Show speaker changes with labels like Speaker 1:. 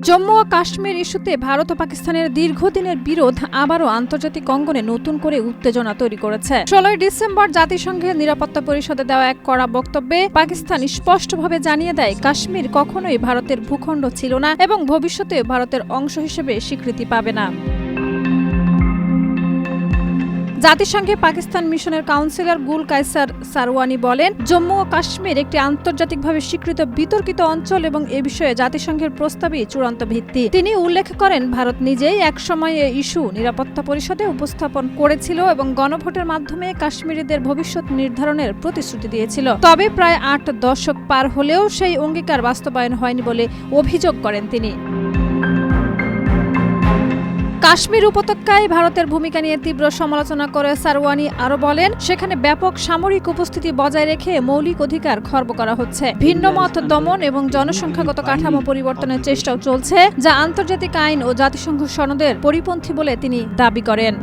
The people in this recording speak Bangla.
Speaker 1: জম্মু ও কাশ্মীর ইস্যুতে ভারত ও পাকিস্তানের দীর্ঘদিনের বিরোধ আবারও আন্তর্জাতিক অঙ্গনে নতুন করে উত্তেজনা তৈরি করেছে। 16 ডিসেম্বর জাতিসংঘের নিরাপত্তা পরিষদে দেওয়া এক কড়া বক্তব্যে পাকিস্তান স্পষ্টভাবে জানিয়ে দেয়, কাশ্মীর কখনোই ভারতের ভূখণ্ড ছিল না এবং ভবিষ্যতে ভারতের অংশ হিসেবে স্বীকৃতি পাবে না। জাতিসংঘে পাকিস্তান মিশনের কাউন্সিলর গুল কায়সার সারওয়ানি বলেন, জম্মু ও কাশ্মীর একটি আন্তর্জাতিকভাবে স্বীকৃত বিতর্কিত অঞ্চল এবং এ বিষয়ে জাতিসংঘের প্রস্তাবই চূড়ান্ত ভিত্তি। তিনি উল্লেখ করেন, ভারত নিজেই একসময় এই ইস্যু নিরাপত্তা পরিষদে উপস্থাপন করেছিল এবং গণভোটের মাধ্যমে কাশ্মীরিদের ভবিষ্যৎ নির্ধারণের প্রতিশ্রুতি দিয়েছিল। তবে প্রায় 8 দশক পার হলেও সেই অঙ্গীকার বাস্তবায়ন হয়নি বলে অভিযোগ করেন তিনি। কাশ্মীর উপত্যকায় ভারতের ভূমিকা নিয়ে তীব্র সমালোচনা করে সারওয়ানি আরো বলেন, সেখানে ব্যাপক সামরিক উপস্থিতি বজায় রেখে মৌলিক অধিকার খর্ব করা হচ্ছে। ভিন্ন মত দমন এবং জনসংখ্যাগত কাঠামো পরিবর্তনের চেষ্টাও চলছে, যা আন্তর্জাতিক আইন ও জাতিসংঘ সনদের পরিপন্থী বলে তিনি দাবি করেন।